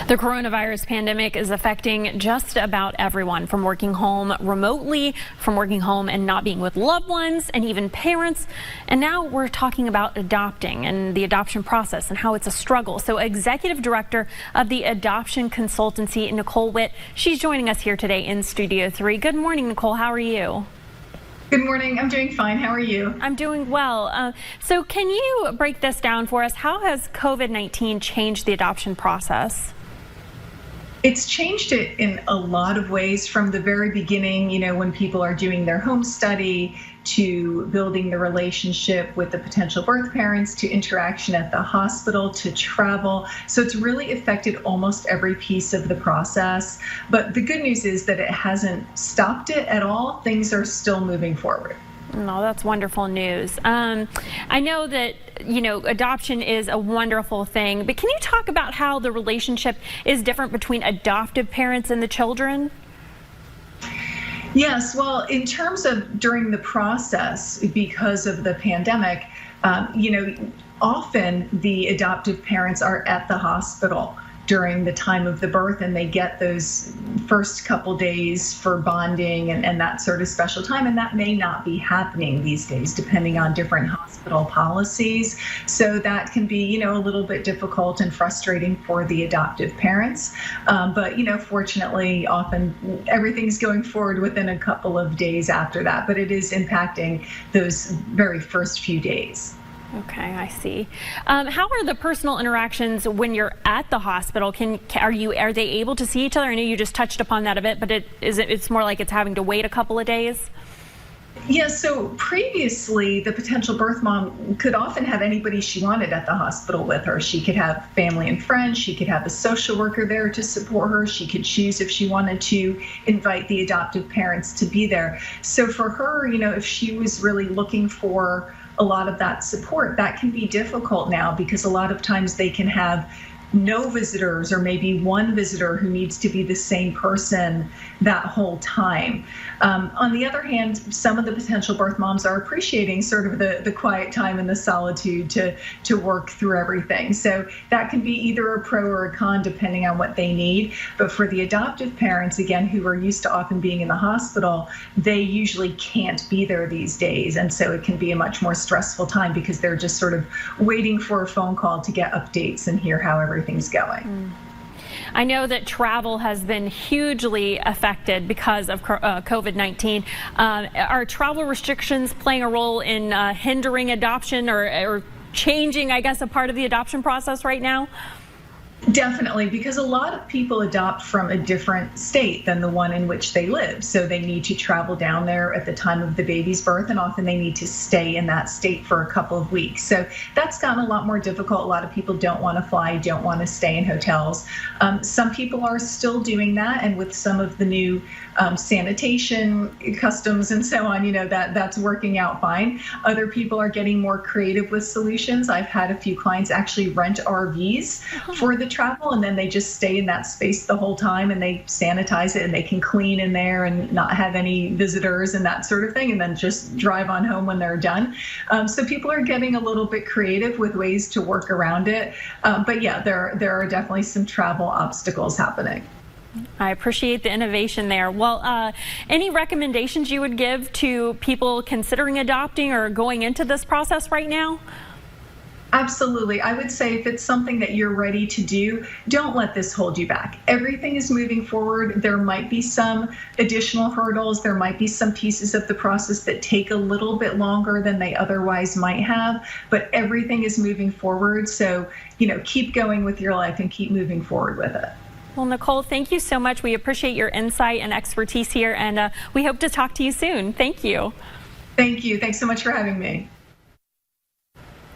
The coronavirus pandemic is affecting just about everyone, from working home remotely, from working home and not being with loved ones, and even parents. And now we're talking about adopting and the adoption process and how it's a struggle. So Executive Director of the Adoption Consultancy, Nicole Witt, she's joining us here today in Studio 3. Good morning, Nicole. How are you? Good morning. I'm doing fine. How are you? I'm doing well. So can you break this down for us? How has COVID-19 changed the adoption process? It's changed it in a lot of ways from the very beginning, when people are doing their home study, to building the relationship with the potential birth parents, to interaction at the hospital, to travel. So it's really affected almost every piece of the process. But the good news is that it hasn't stopped it at all. Things are still moving forward. No, that's wonderful news. I know that, adoption is a wonderful thing, but can you talk about how the relationship is different between adoptive parents and the children? Yes, well, in terms of during the process, because of the pandemic, often the adoptive parents are at the hospital during the time of the birth, and they get those first couple days for bonding and that sort of special time, and that may not be happening these days depending on different hospital policies. So that can be a little bit difficult and frustrating for the adoptive parents, but fortunately often everything's going forward within a couple of days after that, but it is impacting those very first few days. Okay, I see. How are the personal interactions when you're at the hospital? Are they able to see each other? I know you just touched upon that a bit, but it's more like it's having to wait a couple of days? Yeah, so previously the potential birth mom could often have anybody she wanted at the hospital with her. She could have family and friends, she could have a social worker there to support her, she could choose if she wanted to invite the adoptive parents to be there. So for her, if she was really looking for a lot of that support, that can be difficult now because a lot of times they can have no visitors or maybe one visitor who needs to be the same person that whole time. On the other hand, some of the potential birth moms are appreciating sort of the quiet time and the solitude to work through everything. So that can be either a pro or a con depending on what they need. But for the adoptive parents, again, who are used to often being in the hospital, they usually can't be there these days. And so it can be a much more stressful time because they're just sort of waiting for a phone call to get updates and hear how everything's going. I know that travel has been hugely affected because of COVID-19. Are travel restrictions playing a role in hindering adoption or changing, I guess, a part of the adoption process right now? Definitely, because a lot of people adopt from a different state than the one in which they live. So they need to travel down there at the time of the baby's birth, and often they need to stay in that state for a couple of weeks. So that's gotten a lot more difficult. A lot of people don't want to fly, don't want to stay in hotels. Some people are still doing that, and with some of the new sanitation customs and so on, that's working out fine. Other people are getting more creative with solutions. I've had a few clients actually rent RVs for the travel, and then they just stay in that space the whole time and they sanitize it and they can clean in there and not have any visitors and that sort of thing, and then just drive on home when they're done. So people are getting a little bit creative with ways to work around it. But yeah, there are definitely some travel obstacles happening. I appreciate the innovation there. Well, any recommendations you would give to people considering adopting or going into this process right now? Absolutely. I would say if it's something that you're ready to do, don't let this hold you back. Everything is moving forward. There might be some additional hurdles. There might be some pieces of the process that take a little bit longer than they otherwise might have, but everything is moving forward. So, keep going with your life and keep moving forward with it. Well, Nicole, thank you so much. We appreciate your insight and expertise here, and we hope to talk to you soon. Thank you. Thank you. Thanks so much for having me.